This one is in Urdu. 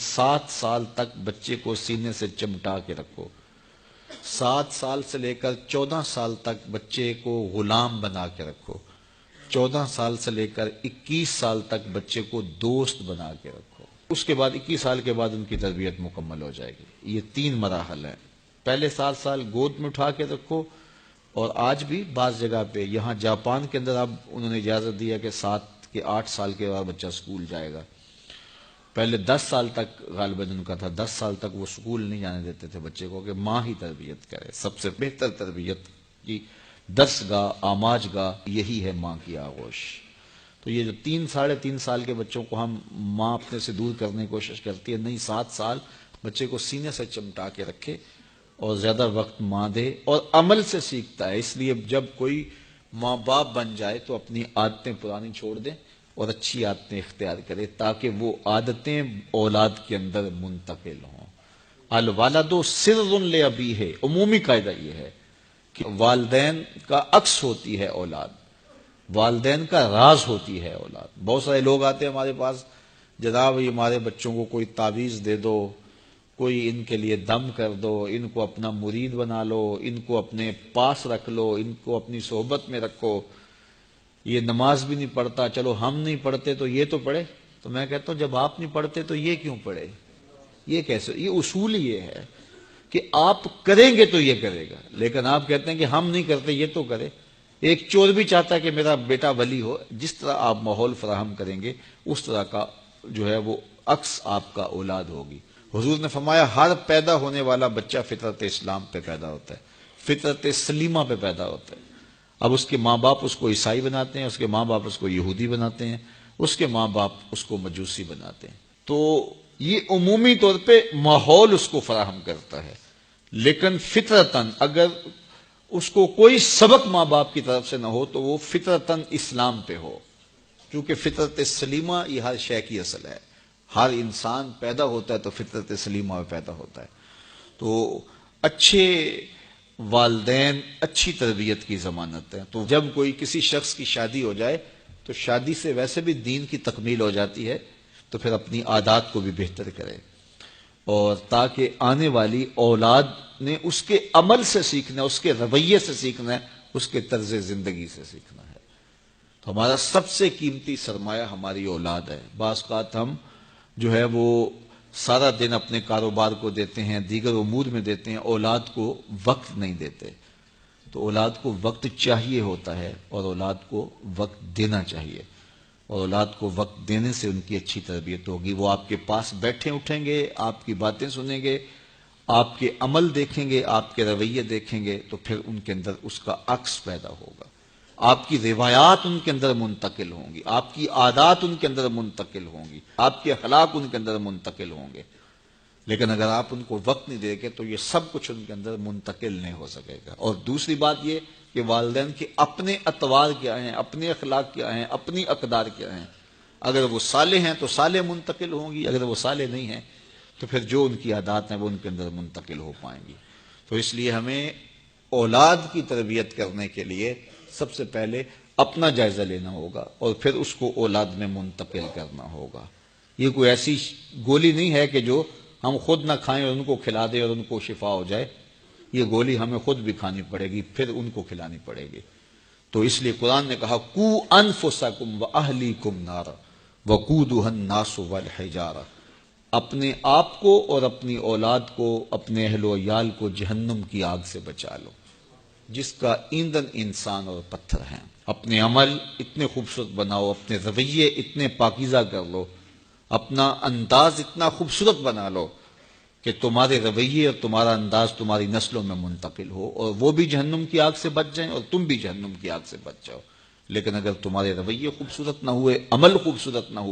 7 سال تک بچے کو سینے سے چمٹا کے رکھو. 7 سال سے لے کر 14 سال تک بچے کو غلام بنا کے رکھو. 14 سال سے لے کر 21 سال تک بچے کو دوست بنا کے رکھو. اس کے بعد 21 سال کے بعد ان کی تربیت مکمل ہو جائے گی. یہ 3 مراحل ہیں. پہلے 7 سال گود میں اٹھا کے رکھو. اور آج بھی بعض جگہ پہ، یہاں جاپان کے اندر اب انہوں نے اجازت دیا کہ 7 کے 8 سال کے بعد بچہ اسکول جائے گا. پہلے 10 سال تک غالباً ان کا تھا. 10 سال تک وہ اسکول نہیں جانے دیتے تھے بچے کو کہ ماں ہی تربیت کرے. سب سے بہتر تربیت کی درس گاہ، آماج گاہ یہی ہے ماں کی آغوش. تو یہ جو 3 سال کے بچوں کو ہم ماں اپنے سے دور کرنے کی کوشش کرتی ہے، نہیں، 7 سال بچے کو سینے سے چمٹا کے رکھے اور زیادہ وقت ماں دے. اور عمل سے سیکھتا ہے، اس لیے جب کوئی ماں باپ بن جائے تو اپنی عادتیں پرانی چھوڑ دیں اور اچھی عادتیں اختیار کرے تاکہ وہ عادتیں اولاد کے اندر منتقل ہوں. الوالد سر لابیہ، عمومی قاعدہ یہ ہے کہ والدین کا عکس ہوتی ہے اولاد، والدین کا راز ہوتی ہے اولاد. بہت سارے لوگ آتے ہیں ہمارے پاس، جناب یہ ہمارے بچوں کو کوئی تعویذ دے دو، کوئی ان کے لیے دم کر دو، ان کو اپنا مرید بنا لو، ان کو اپنے پاس رکھ لو، ان کو اپنی صحبت میں رکھو. یہ نماز بھی نہیں پڑھتا، چلو ہم نہیں پڑھتے تو یہ تو پڑھے. تو میں کہتا ہوں جب آپ نہیں پڑھتے تو یہ کیوں پڑھے؟ یہ کیسے؟ یہ اصول یہ ہے کہ آپ کریں گے تو یہ کرے گا، لیکن آپ کہتے ہیں کہ ہم نہیں کرتے یہ تو کرے. ایک چور بھی چاہتا ہے کہ میرا بیٹا ولی ہو. جس طرح آپ ماحول فراہم کریں گے اس طرح کا جو ہے وہ عکس آپ کا اولاد ہوگی. حضور نے فرمایا ہر پیدا ہونے والا بچہ فطرت اسلام پہ پیدا ہوتا ہے، فطرت سلیمہ پہ پیدا ہوتا ہے. اب اس کے ماں باپ اس کو عیسائی بناتے ہیں، اس کے ماں باپ اس کو یہودی بناتے ہیں، اس کے ماں باپ اس کو مجوسی بناتے ہیں. تو یہ عمومی طور پہ ماحول اس کو فراہم کرتا ہے، لیکن فطرتاً اگر اس کو کوئی سبق ماں باپ کی طرف سے نہ ہو تو وہ فطرتاً اسلام پہ ہو. کیونکہ فطرت سلیمہ یہ ہر شے کی اصل ہے. ہر انسان پیدا ہوتا ہے تو فطرت سلیمہ میں پیدا ہوتا ہے. تو اچھے والدین اچھی تربیت کی ضمانت ہے. تو جب کوئی کسی شخص کی شادی ہو جائے تو شادی سے ویسے بھی دین کی تکمیل ہو جاتی ہے، تو پھر اپنی عادات کو بھی بہتر کرے، اور تاکہ آنے والی اولاد نے اس کے عمل سے سیکھنا ہے، اس کے رویے سے سیکھنا ہے، اس کے طرز زندگی سے سیکھنا ہے. تو ہمارا سب سے قیمتی سرمایہ ہماری اولاد ہے. بعض اوقات ہم جو ہے وہ سارا دن اپنے کاروبار کو دیتے ہیں، دیگر امور میں دیتے ہیں، اولاد کو وقت نہیں دیتے. تو اولاد کو وقت چاہیے ہوتا ہے اور اولاد کو وقت دینا چاہیے، اور اولاد کو وقت دینے سے ان کی اچھی تربیت ہوگی. وہ آپ کے پاس بیٹھے اٹھیں گے، آپ کی باتیں سنیں گے، آپ کے عمل دیکھیں گے، آپ کے رویے دیکھیں گے، تو پھر ان کے اندر اس کا عکس پیدا ہوگا. آپ کی روایات ان کے اندر منتقل ہوں گی، آپ کی عادات ان کے اندر منتقل ہوں گی، آپ کے اخلاق ان کے اندر منتقل ہوں گے. لیکن اگر آپ ان کو وقت نہیں دیں گے تو یہ سب کچھ ان کے اندر منتقل نہیں ہو سکے گا. اور دوسری بات یہ کہ والدین کے اپنے اطوار کیا ہیں، اپنے اخلاق کیا ہیں، اپنی اقدار کیا ہیں. اگر وہ صالح ہیں تو صالح منتقل ہوں گی، اگر وہ صالح نہیں ہیں تو پھر جو ان کی عادات ہیں وہ ان کے اندر منتقل ہو پائیں گی. تو اس لیے ہمیں اولاد کی تربیت کرنے کے لیے سب سے پہلے اپنا جائزہ لینا ہوگا اور پھر اس کو اولاد میں منتقل کرنا ہوگا. یہ کوئی ایسی گولی نہیں ہے کہ جو ہم خود نہ کھائیں اور ان کو کھلا دیں اور ان کو شفا ہو جائے. یہ گولی ہمیں خود بھی کھانی پڑے گی، پھر ان کو کھلانی پڑے گی. تو اس لیے قرآن نے کہا قو انفسکم واہلیکم نارا وقودھا الناس والحجارہ، اپنے آپ کو اور اپنی اولاد کو، اپنے اہل و عیال کو جہنم کی آگ سے بچا لو جس کا ایندھن انسان اور پتھر ہیں. اپنے عمل اتنے خوبصورت بناؤ، اپنے رویے اتنے پاکیزہ کر لو، اپنا انداز اتنا خوبصورت بنا لو کہ تمہارے رویے اور تمہارا انداز تمہاری نسلوں میں منتقل ہو، اور وہ بھی جہنم کی آگ سے بچ جائیں اور تم بھی جہنم کی آگ سے بچ جاؤ. لیکن اگر تمہارے رویے خوبصورت نہ ہوئے، عمل خوبصورت نہ ہو